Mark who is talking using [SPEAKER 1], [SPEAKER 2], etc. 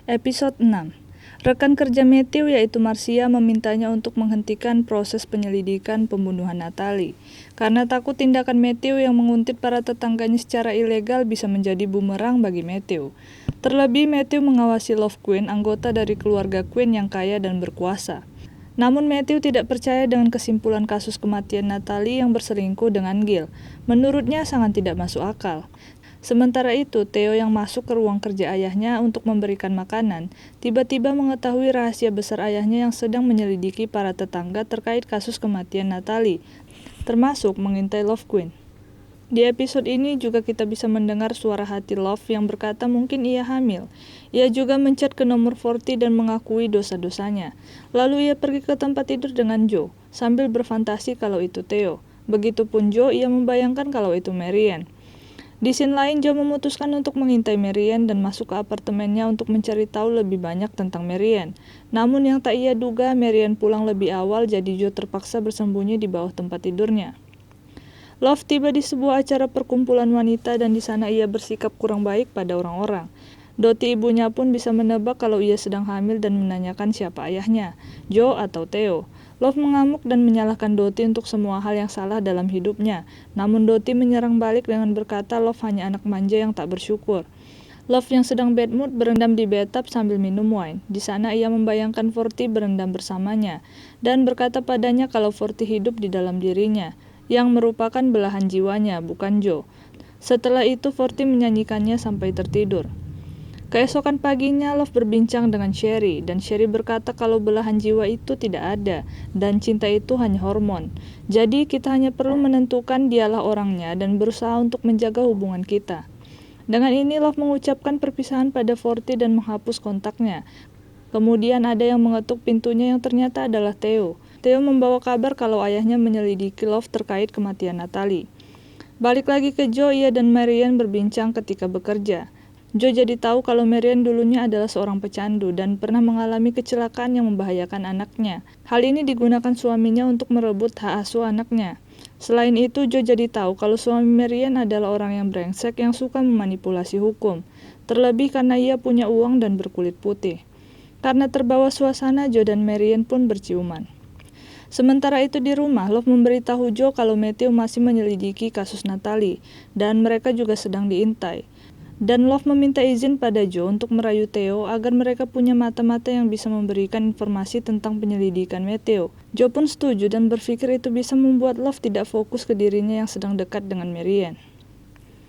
[SPEAKER 1] Episode 6. Rekan kerja Matthew yaitu Marcia memintanya untuk menghentikan proses penyelidikan pembunuhan Natalie. Karena takut tindakan Matthew yang menguntit para tetangganya secara ilegal bisa menjadi bumerang bagi Matthew. Terlebih Matthew mengawasi Love Quinn, anggota dari keluarga Quinn yang kaya dan berkuasa. Namun Matthew tidak percaya dengan kesimpulan kasus kematian Natalie yang berselingkuh dengan Gil. Menurutnya sangat tidak masuk akal. Sementara itu, Theo yang masuk ke ruang kerja ayahnya untuk memberikan makanan, tiba-tiba mengetahui rahasia besar ayahnya yang sedang menyelidiki para tetangga terkait kasus kematian Natalie, termasuk mengintai Love Quinn. Di episode ini juga kita bisa mendengar suara hati Love yang berkata mungkin ia hamil. Ia juga menchat ke nomor 40 dan mengakui dosa-dosanya. Lalu ia pergi ke tempat tidur dengan Joe, sambil berfantasi kalau itu Theo. Begitupun Joe, ia membayangkan kalau itu Marianne. Di scene lain, Joe memutuskan untuk mengintai Marianne dan masuk ke apartemennya untuk mencari tahu lebih banyak tentang Marianne. Namun yang tak ia duga, Marianne pulang lebih awal jadi Joe terpaksa bersembunyi di bawah tempat tidurnya. Love tiba di sebuah acara perkumpulan wanita dan di sana ia bersikap kurang baik pada orang-orang. Dottie ibunya pun bisa menebak kalau ia sedang hamil dan menanyakan siapa ayahnya, Joe atau Theo. Love mengamuk dan menyalahkan Dottie untuk semua hal yang salah dalam hidupnya. Namun Dottie menyerang balik dengan berkata Love hanya anak manja yang tak bersyukur. Love yang sedang bad mood berendam di bathtub sambil minum wine. Di sana ia membayangkan Forty berendam bersamanya dan berkata padanya kalau Forty hidup di dalam dirinya, yang merupakan belahan jiwanya, bukan Joe. Setelah itu Forty menyanyikannya sampai tertidur. Keesokan paginya, Love berbincang dengan Sherry, dan Sherry berkata kalau belahan jiwa itu tidak ada, dan cinta itu hanya hormon. Jadi, kita hanya perlu menentukan dialah orangnya dan berusaha untuk menjaga hubungan kita. Dengan ini, Love mengucapkan perpisahan pada Forty dan menghapus kontaknya. Kemudian ada yang mengetuk pintunya yang ternyata adalah Theo. Theo membawa kabar kalau ayahnya menyelidiki Love terkait kematian Natalie. Balik lagi ke Joe, ia dan Marianne berbincang ketika bekerja. Joe jadi tahu kalau Marianne dulunya adalah seorang pecandu dan pernah mengalami kecelakaan yang membahayakan anaknya. Hal ini digunakan suaminya untuk merebut hak asuh anaknya. Selain itu, Joe jadi tahu kalau suami Marianne adalah orang yang brengsek yang suka memanipulasi hukum. Terlebih karena ia punya uang dan berkulit putih. Karena terbawa suasana, Joe dan Marianne pun berciuman. Sementara itu di rumah, Love memberitahu Joe kalau Matthew masih menyelidiki kasus Natalie dan mereka juga sedang diintai. Dan Love meminta izin pada Joe untuk merayu Theo agar mereka punya mata-mata yang bisa memberikan informasi tentang penyelidikan Matthew. Joe pun setuju dan berpikir itu bisa membuat Love tidak fokus ke dirinya yang sedang dekat dengan Marianne.